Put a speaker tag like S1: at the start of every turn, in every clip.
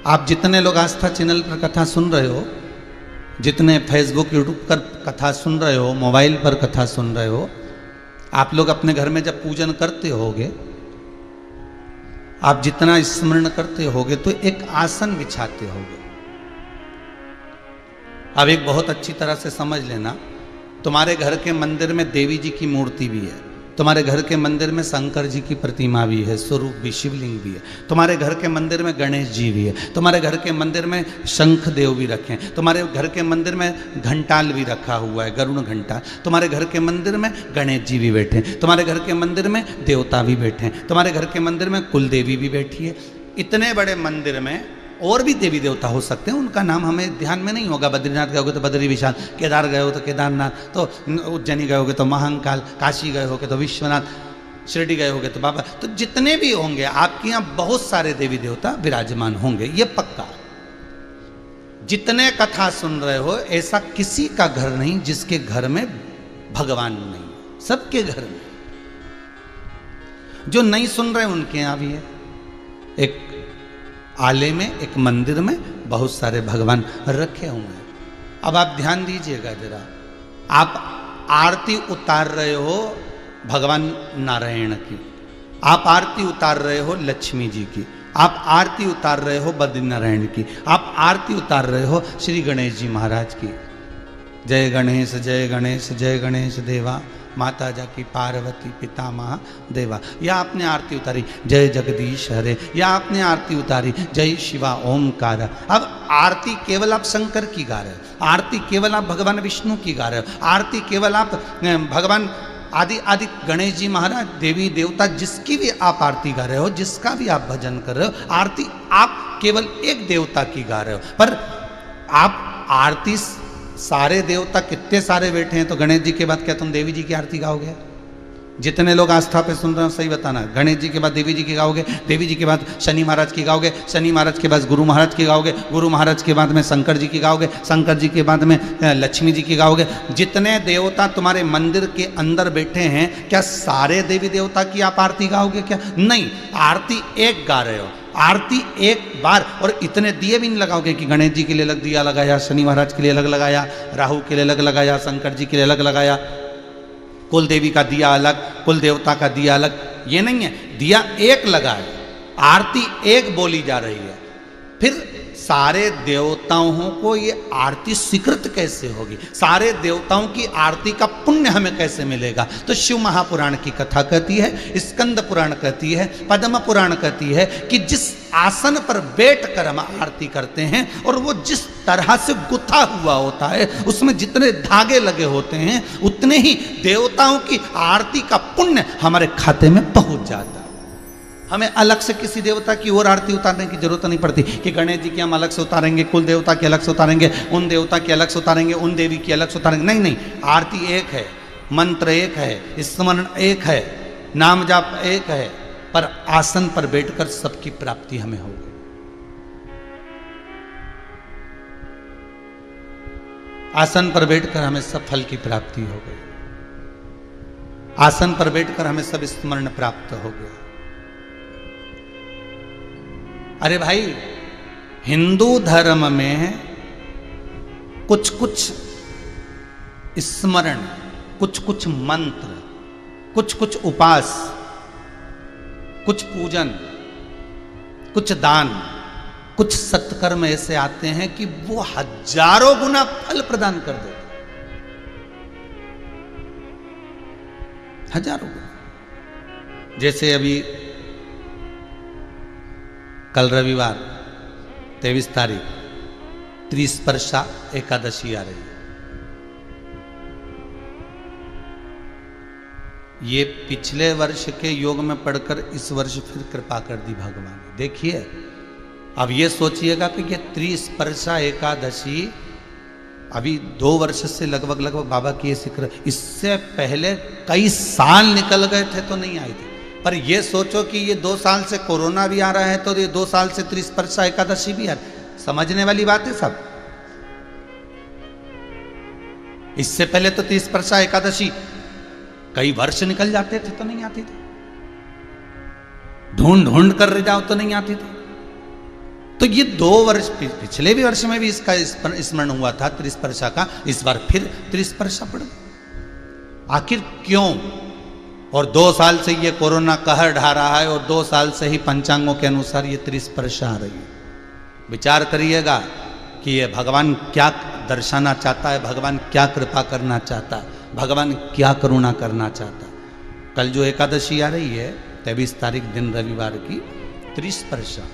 S1: आप जितने लोग आस्था चैनल पर कथा सुन रहे हो, जितने फेसबुक यूट्यूब पर कथा सुन रहे हो, मोबाइल पर कथा सुन रहे हो, आप लोग अपने घर में जब पूजन करते होगे, आप जितना स्मरण करते होगे तो एक आसन बिछाते होगे। अब एक बहुत अच्छी तरह से समझ लेना, तुम्हारे घर के मंदिर में देवी जी की मूर्ति भी है, तुम्हारे घर के मंदिर में शंकर जी की प्रतिमा भी है, स्वरूप भी, शिवलिंग भी है, तुम्हारे घर के मंदिर में गणेश जी भी है, तुम्हारे घर के मंदिर में शंख देव भी रखे हैं, तुम्हारे घर के मंदिर में घंटाल भी रखा हुआ है, गरुड़ घंटा, तुम्हारे घर के मंदिर में गणेश जी भी बैठे हैं, तुम्हारे घर के मंदिर में देवता भी बैठे हैं, तुम्हारे घर के मंदिर में कुल देवी भी बैठी है। इतने बड़े मंदिर में और भी देवी देवता हो सकते हैं, उनका नाम हमें ध्यान में नहीं होगा। बद्रीनाथ गए तो बद्री विशाल, केदार गए हो तो केदारनाथ, तो उज्जैनी गए होगे तो महाकाल, काशी गए होगे तो विश्वनाथ, शिरडी गए होगे तो बाबा, तो जितने भी होंगे आपके यहाँ बहुत सारे देवी देवता विराजमान होंगे, ये पक्का। जितने कथा सुन रहे हो, ऐसा किसी का घर नहीं जिसके घर में भगवान नहीं, सबके घर में। जो नहीं सुन रहे उनके यहाँ भी है। एक आले में, एक मंदिर में बहुत सारे भगवान रखे हुए हैं। अब आप ध्यान दीजिएगा जरा, आप आरती उतार रहे हो भगवान नारायण की, आप आरती उतार रहे हो लक्ष्मी जी की, आप आरती उतार रहे हो बद्रीनारायण की, आप आरती उतार रहे हो श्री गणेश जी महाराज की। जय गणेश जय गणेश जय गणेश देवा, माता जाकी पार्वती पिता महादेवा। या आपने आरती उतारी जय जगदीश हरे, या आपने आरती उतारी जय शिवा ओमकार। अब आरती केवल आप शंकर की गा रहे हो, आरती केवल आप भगवान विष्णु की गा रहे हो, आरती केवल आप भगवान आदि आदि गणेश जी महाराज, देवी देवता, जिसकी भी आप आरती गा रहे हो, जिसका भी आप भजन कर रहे हो, आरती आप केवल एक देवता की गा रहे हो। पर आप आरती सारे देवता कितने सारे बैठे हैं, तो गणेश जी के बाद क्या तुम देवी जी की आरती गाओगे? जितने लोग आस्था पे सुन रहे हो सही बताना, गणेश जी के बाद देवी जी की गाओगे, देवी जी के बाद शनि महाराज की गाओगे, शनि महाराज के बाद गुरु महाराज की गाओगे, गुरु महाराज के बाद में शंकर जी की गाओगे, शंकर जी के बाद में लक्ष्मी जी की गाओगे। जितने देवता तुम्हारे मंदिर के अंदर बैठे हैं, क्या सारे देवी देवता की आप आरती गाओगे क्या? नहीं, आरती एक गा रहे हो, आरती एक बार। और इतने दिए भी नहीं लगाओगे कि गणेश जी के लिए अलग दिया लगाया, शनि महाराज के लिए अलग लगाया, राहु के लिए अलग लगाया, शंकर जी के लिए अलग लगाया, कुल देवी का दिया अलग, कुल देवता का दिया अलग। ये नहीं है, दिया एक लगा है, आरती एक बोली जा रही है। फिर सारे देवताओं को ये आरती स्वीकृत कैसे होगी? सारे देवताओं की आरती का पुण्य हमें कैसे मिलेगा? तो शिव महापुराण की कथा कहती है, स्कंद पुराण कहती है, पद्म पुराण कहती है कि जिस आसन पर बैठकर हम आरती करते हैं और वो जिस तरह से गुथा हुआ होता है, उसमें जितने धागे लगे होते हैं, उतने ही देवताओं की आरती का पुण्य हमारे खाते में पहुंच जाता है। हमें अलग से किसी देवता की और आरती उतारने की जरूरत नहीं पड़ती कि गणेश जी की हम अलग से उतारेंगे, कुल देवता की अलग से उतारेंगे, उन देवता की अलग से उतारेंगे, उन देवी की अलग से उतारेंगे। नहीं नहीं, आरती एक है, मंत्र एक है, स्मरण एक है, नाम जाप एक है, पर आसन पर बैठकर सबकी प्राप्ति हमें होगी। आसन पर बैठकर हमें सब फल की प्राप्ति हो गई, आसन पर बैठकर हमें सब स्मरण प्राप्त हो गया। अरे भाई, हिंदू धर्म में कुछ कुछ स्मरण, कुछ कुछ मंत्र, कुछ कुछ उपास, कुछ पूजन, कुछ दान, कुछ सत्कर्म ऐसे आते हैं कि वो हजारों गुना फल प्रदान कर देते, हजारों गुना। जैसे अभी कल रविवार 23 तारीख त्रिस्पर्शा एकादशी आ रही है। ये पिछले वर्ष के योग में पढ़कर इस वर्ष फिर कृपा कर दी भगवान ने। देखिए, अब ये सोचिएगा कि ये त्रिस्पर्शा एकादशी अभी 2 वर्ष से लगभग बाबा की ये शिखर, इससे पहले कई साल निकल गए थे तो नहीं आई थी। पर ये सोचो कि ये 2 साल से कोरोना भी आ रहा है, तो ये 2 साल से त्रिस्पर्शा एकादशी भी आ रही है। समझने वाली बात है सब। इससे पहले तो त्रिस्पर्शा एकादशी कई वर्ष निकल जाते थे तो नहीं आती थी, ढूंढ ढूंढ कर जाओ तो नहीं आती थी। तो ये 2 वर्ष पिछले भी वर्ष में भी इसका स्मरण हुआ था त्रिस्पर्शा का, इस बार फिर त्रिस्पर्शा पड़ गई। आखिर क्यों? और 2 साल से ये कोरोना कहर ढा रहा है और 2 साल से ही पंचांगों के अनुसार ये त्रिस्पर्शा आ रही है। विचार करिएगा कि ये भगवान क्या दर्शाना चाहता है, भगवान क्या कृपा करना चाहता है, भगवान क्या करुणा करना चाहता है। कल जो एकादशी आ रही है 23 तारीख दिन रविवार की, त्रिस्पर्शा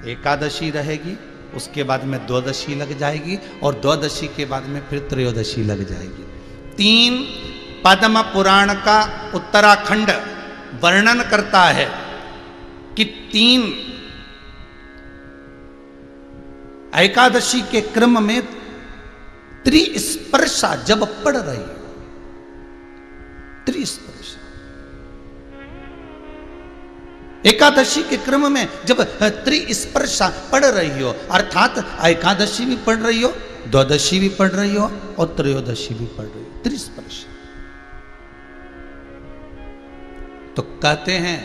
S1: एकादशी रहेगी, उसके बाद में द्वादशी लग जाएगी और द्वादशी के बाद में फिर त्रयोदशी लग जाएगी। 3 पद्म पुराण का उत्तराखंड वर्णन करता है कि 3 एकादशी के क्रम में त्रिस्पर्शा जब पड़ रही है, त्रिस्पर्शा एकादशी के क्रम में जब त्रिस्पर्शा पड़ रही हो, अर्थात एकादशी भी पढ़ रही हो, द्वादशी भी पढ़ रही हो और त्रयोदशी भी पढ़ रही हो, त्रिस्पर्शा। तो कहते हैं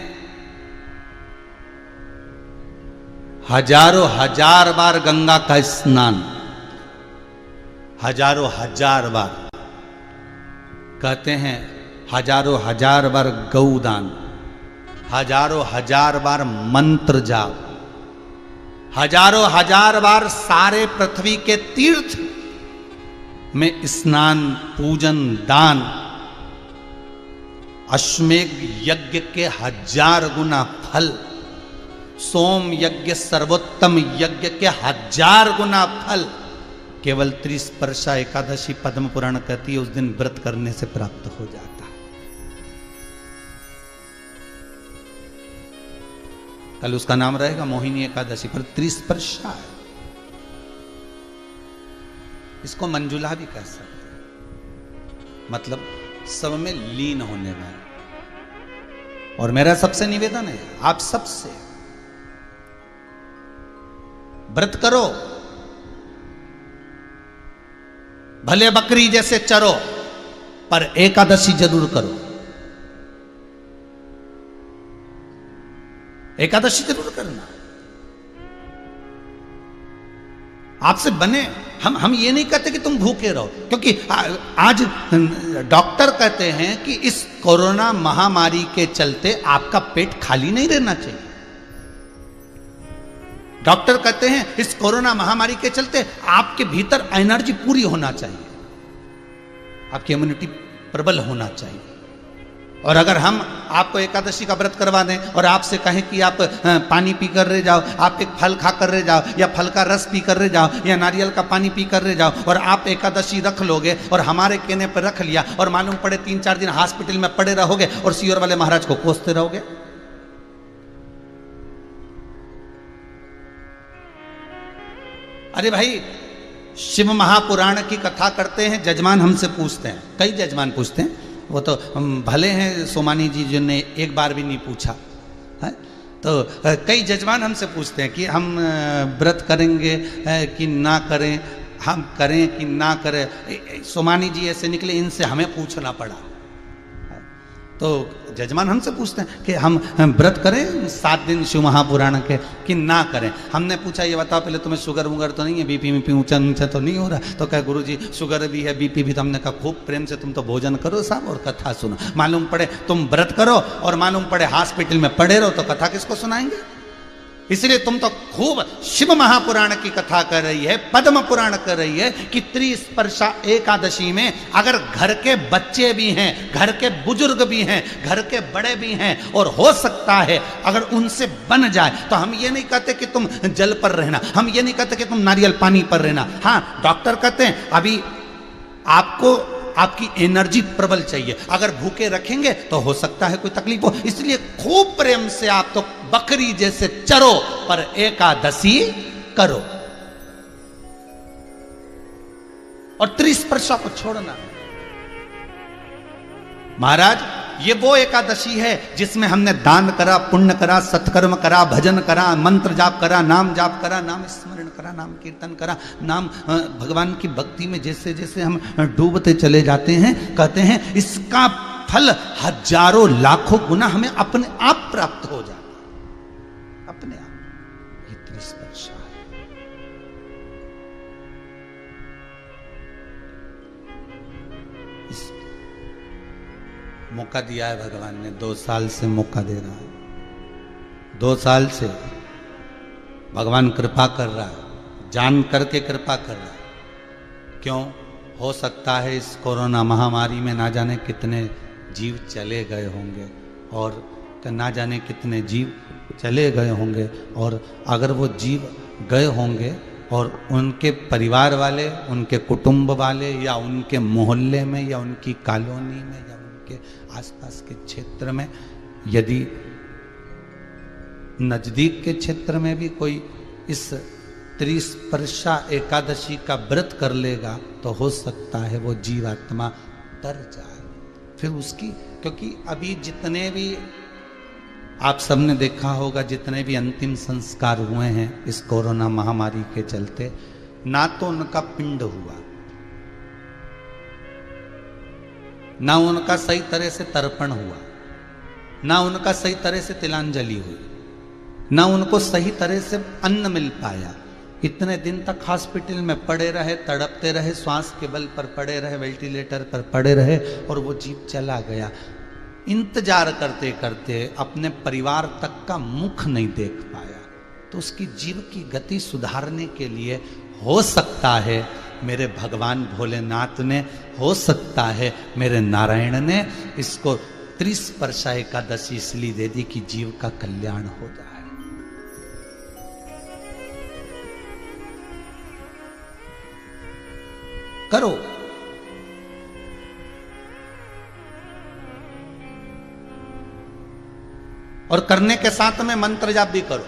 S1: हजारों हजार बार गंगा का स्नान, हजारों हजार बार, कहते हैं हजारों हजार बार गौदान, हजारों हजार बार मंत्र जाप, हजारों हजार बार सारे पृथ्वी के तीर्थ में स्नान, पूजन, दान, अश्वमेध यज्ञ के 1000 गुना फल, सोम यज्ञ सर्वोत्तम यज्ञ के 1000 गुना फल केवल त्रिस्पर्शा एकादशी पद्म पुराण कहती है उस दिन व्रत करने से प्राप्त हो जाता है। कल उसका नाम रहेगा मोहिनी एकादशी, पर त्रिस्पर्शा है। इसको मंजुला भी कह सकते हैं, मतलब सब में लीन होने वाला। और मेरा सबसे निवेदन है आप सबसे, व्रत करो, भले बकरी जैसे चरो, पर एकादशी जरूर करो, एकादशी जरूर करना। आपसे बने, हम ये नहीं कहते कि तुम भूखे रहो, क्योंकि आज डॉक्टर कहते हैं कि इस कोरोना महामारी के चलते आपका पेट खाली नहीं रहना चाहिए। डॉक्टर कहते हैं इस कोरोना महामारी के चलते आपके भीतर एनर्जी पूरी होना चाहिए, आपकी इम्यूनिटी प्रबल होना चाहिए। और अगर हम आपको एकादशी का व्रत करवा दें और आपसे कहें कि आप पानी पी कर रह जाओ, आप एक फल खा कर रह जाओ, या फल का रस पी कर रह जाओ, या नारियल का पानी पी कर रह जाओ, और आप एकादशी रख लोगे और हमारे कहने पर रख लिया, और मालूम पड़े 3-4 दिन हॉस्पिटल में पड़े रहोगे और सीओर वाले महाराज को कोसते रहोगे। अरे भाई, शिव महापुराण की कथा करते हैं, जजमान हमसे पूछते हैं, कई जजमान पूछते हैं, वो तो भले हैं सोमानी जी जिन्होंने एक बार भी नहीं पूछा है, तो कई जजमान हमसे पूछते हैं कि हम व्रत करेंगे कि ना करें, हम करें कि ना करें। सोमानी जी ऐसे निकले, इनसे हमें पूछना पड़ा। तो जजमान हमसे पूछते हैं कि हम व्रत करें 7 दिन शिव महापुराण के कि ना करें। हमने पूछा ये बताओ पहले तुम्हें शुगर वुगर तो नहीं है, बीपी में ऊंचा नीचा तो नहीं हो रहा? तो कहे गुरुजी शुगर भी है, बीपी भी। तो हमने कहा खूब प्रेम से तुम तो भोजन करो साहब और कथा सुनो। मालूम पड़े तुम व्रत करो और मालूम पड़े हॉस्पिटल में पड़े रहो, तो कथा किसको सुनाएंगे? इसलिए तुम तो खूब शिव महापुराण की कथा कर रही है, पद्म पुराण कर रही है कि त्रिस्पर्शा एकादशी में अगर घर के बच्चे भी हैं, घर के बुजुर्ग भी हैं, घर के बड़े भी हैं, और हो सकता है अगर उनसे बन जाए, तो हम ये नहीं कहते कि तुम जल पर रहना, हम ये नहीं कहते कि तुम नारियल पानी पर रहना। हाँ, डॉक्टर कहते हैं अभी आपको आपकी एनर्जी प्रबल चाहिए, अगर भूखे रखेंगे तो हो सकता है कोई तकलीफ हो। इसलिए खूब प्रेम से आप तो बकरी जैसे चरो, पर एकादशी करो और त्रिस्पर्शा को छोड़ना। महाराज, ये वो एकादशी है जिसमें हमने दान करा, पुण्य करा, सत्कर्म करा, भजन करा, मंत्र जाप करा, नाम जाप करा, नाम स्मरण करा, नाम कीर्तन करा, नाम भगवान की भक्ति में जैसे जैसे हम डूबते चले जाते हैं, कहते हैं इसका फल हजारों लाखों गुना हमें अपने आप प्राप्त हो जाता, अपने आप। ये त्रिस्पर्शा है। मौका दिया है भगवान ने, 2 साल से मौका दे रहा है। 2 साल से भगवान कृपा कर रहा है, जान करके कृपा कर रहा है। क्यों? हो सकता है इस कोरोना महामारी में ना जाने कितने जीव चले गए होंगे, और ना जाने कितने जीव चले गए होंगे, और अगर वो जीव गए होंगे और उनके परिवार वाले, उनके कुटुंब वाले, या उनके मोहल्ले में, या उनकी कॉलोनी में, या उनके आसपास के क्षेत्र में, यदि नजदीक के क्षेत्र में भी कोई इस त्रिस्पर्शा एकादशी का व्रत कर लेगा तो हो सकता है वो जीवात्मा तर जाए। फिर उसकी, क्योंकि अभी जितने भी आप सबने देखा होगा, जितने भी अंतिम संस्कार हुए हैं इस कोरोना महामारी के चलते, ना तो उनका पिंड हुआ, ना उनका सही तरह से तर्पण हुआ, ना उनका सही तरह से तिलांजलि हुई, ना उनको सही तरह से अन्न मिल पाया। इतने दिन तक हॉस्पिटल में पड़े रहे, तड़पते रहे, श्वास के बल पर पड़े रहे, वेंटिलेटर पर पड़े रहे, और वो जीव चला गया। इंतजार करते करते अपने परिवार तक का मुख नहीं देख पाया। तो उसकी जीव की गति सुधारने के लिए हो सकता है मेरे भगवान भोलेनाथ ने, हो सकता है मेरे नारायण ने इसको त्रिस्पर्शा एकादशी इसलिए दे दी कि जीव का कल्याण हो जाए। करो, और करने के साथ में मंत्र जाप भी करो।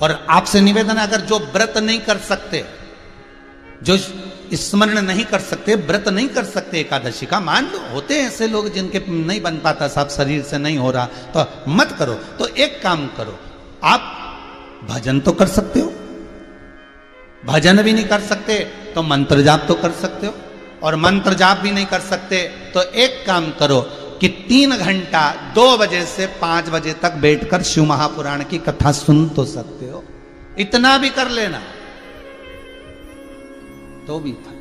S1: और आपसे निवेदन है, अगर जो व्रत नहीं कर सकते, जो स्मरण नहीं कर सकते, व्रत नहीं कर सकते एकादशी का, मान लो होते हैं ऐसे लोग जिनके नहीं बन पाता, सब शरीर से नहीं हो रहा, तो मत करो। तो एक काम करो, आप भजन तो कर सकते हो, भजन भी नहीं कर सकते तो मंत्र जाप तो कर सकते हो, और मंत्र जाप भी नहीं कर सकते तो एक काम करो कि 3 घंटा 2 बजे से 5 बजे तक बैठकर शिव महापुराण की कथा सुन तो सकते हो, इतना भी कर लेना तो भी फल।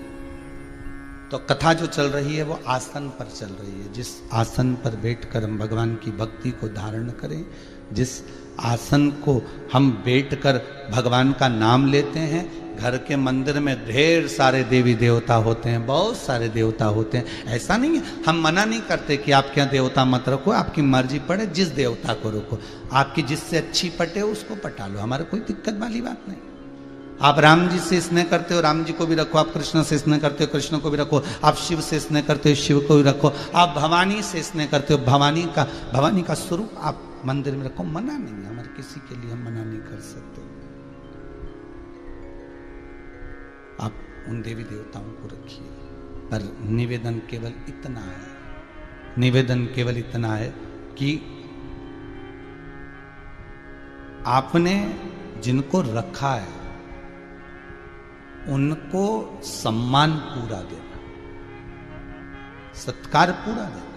S1: तो कथा जो चल रही है वो आसन पर चल रही है। जिस आसन पर बैठकर हम भगवान की भक्ति को धारण करें, जिस आसन को हम बैठकर भगवान का नाम लेते हैं, घर के मंदिर में ढेर सारे देवी देवता होते हैं, बहुत सारे देवता होते हैं। ऐसा नहीं है, हम मना नहीं करते कि आप क्या देवता मत रखो, आपकी मर्जी पड़े जिस देवता को रखो, आपकी जिससे अच्छी पटे उसको पटा लो, हमारे कोई दिक्कत वाली बात नहीं। आप राम जी से स्नेह करते हो, राम जी को भी रखो, आप कृष्ण से स्नेह करते हो, कृष्ण को भी रखो, आप शिव से स्नेह करते हो, शिव को भी रखो, आप भवानी से स्नेह करते हो, भवानी का स्वरूप आप मंदिर में रखो, मना नहीं है, हमारे किसी के लिए हम मना नहीं कर सकते। आप उन देवी देवताओं को रखिए, पर निवेदन केवल इतना है, निवेदन केवल इतना है कि आपने जिनको रखा है उनको सम्मान पूरा देना, सत्कार पूरा देना,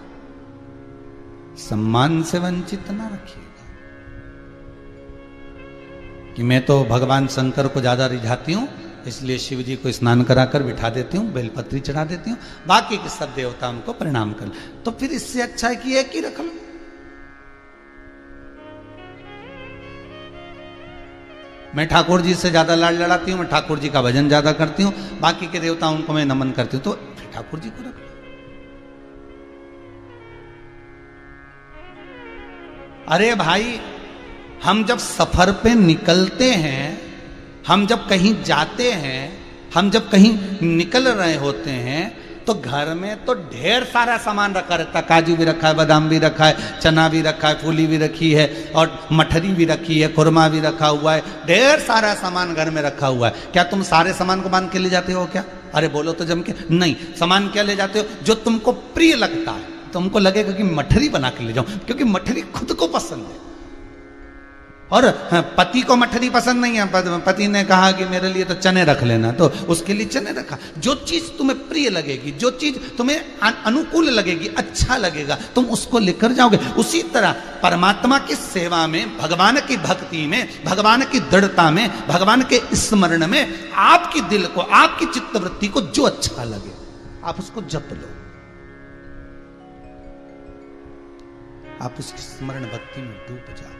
S1: सम्मान से वंचित ना रखिएगा। कि मैं तो भगवान शंकर को ज्यादा रिझाती हूं, इसलिए शिव जी को स्नान कराकर बिठा देती हूँ, बेलपत्री चढ़ा देती हूँ, बाकी के सब देवता उनको प्रणाम कर। तो फिर इससे अच्छा है कि एक ही रख लो। मैं ठाकुर जी से ज्यादा लाड लड़ाती हूँ, मैं ठाकुर जी का भजन ज्यादा करती हूँ, बाकी के देवताओं को मैं नमन करती हूँ, तो फिर ठाकुर जी को रख लो। अरे भाई, हम जब सफर पे निकलते हैं, हम जब कहीं जाते हैं, हम जब कहीं निकल रहे होते हैं, तो घर में तो ढेर सारा सामान रखा रहता है, काजू भी रखा है, बादाम भी रखा है, चना भी रखा है, फूली भी रखी है, और मठरी भी रखी है, खुरमा भी रखा हुआ है, ढेर सारा सामान घर में रखा हुआ है। क्या तुम सारे सामान को बांध के ले जाते हो क्या? अरे बोलो तो जम के। नहीं, सामान क्या ले जाते हो? जो तुमको प्रिय लगता है, तुमको लगेगा कि मठरी बना के ले जाऊं, क्योंकि मठरी खुद को पसंद है। और पति को मठरी पसंद नहीं है, पति ने कहा कि मेरे लिए तो चने रख लेना, तो उसके लिए चने रखा। जो चीज तुम्हें प्रिय लगेगी, जो चीज तुम्हें अनुकूल लगेगी, अच्छा लगेगा, तुम उसको लेकर जाओगे। उसी तरह परमात्मा की सेवा में, भगवान की भक्ति में, भगवान की दृढ़ता में, भगवान के स्मरण में, आपकी दिल को, आपकी चित्तवृत्ति को जो अच्छा लगे आप उसको जप लो। आप उसकी स्मरण भक्ति में डूब जाओ,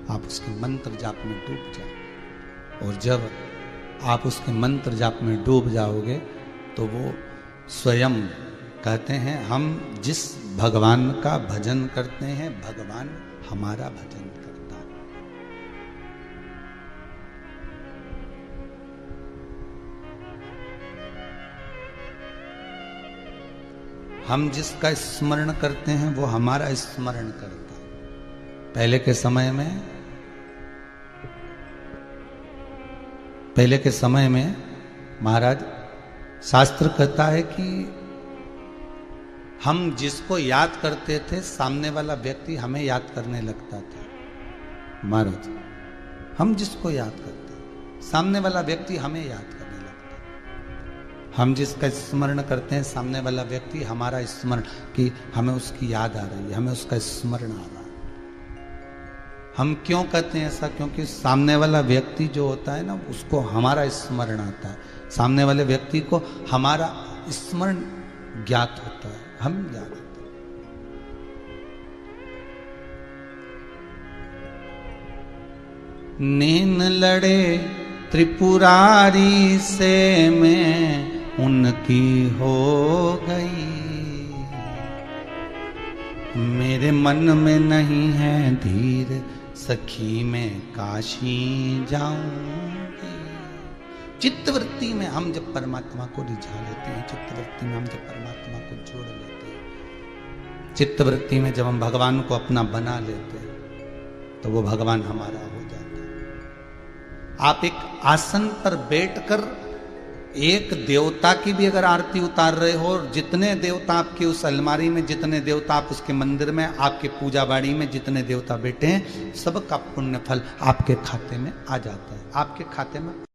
S1: आप उसके मंत्र जाप में डूब जाओ। और जब आप उसके मंत्र जाप में डूब जाओगे तो वो स्वयं कहते हैं, हम जिस भगवान का भजन करते हैं भगवान हमारा भजन करता है। हम जिसका स्मरण करते हैं वो हमारा स्मरण करता है। पहले के समय में महाराज शास्त्र कहता है कि हम जिसको याद करते थे सामने वाला व्यक्ति हमें याद करने लगता था। महाराज हम जिसको याद करते सामने वाला व्यक्ति हमें याद करने लगता। हम जिसका स्मरण करते हैं सामने वाला व्यक्ति हमारा स्मरण, कि हमें उसकी याद आ रही है, हमें उसका स्मरण आ रहा है। हम क्यों कहते हैं ऐसा? क्योंकि सामने वाला व्यक्ति जो होता है ना, उसको हमारा स्मरण आता है, सामने वाले व्यक्ति को हमारा स्मरण ज्ञात होता है, हम ज्ञात होते हैं। नैन लड़े त्रिपुरारी से मैं उनकी हो गई, मेरे मन में नहीं है धीर, सखी में काशी जाऊंगी। चित्तवृत्ति में हम जब परमात्मा को रिझा लेते हैं, चित्तवृत्ति में हम जब परमात्मा को जोड़ लेते हैं, चित्तवृत्ति में जब हम भगवान को अपना बना लेते हैं तो वो भगवान हमारा हो जाता है। आप एक आसन पर बैठकर एक देवता की भी अगर आरती उतार रहे हो, और जितने देवता आपके उस अलमारी में, जितने देवता आप उसके मंदिर में, आपके पूजा बाड़ी में जितने देवता बैठे हैं, सबका पुण्य फल आपके खाते में आ जाता है, आपके खाते में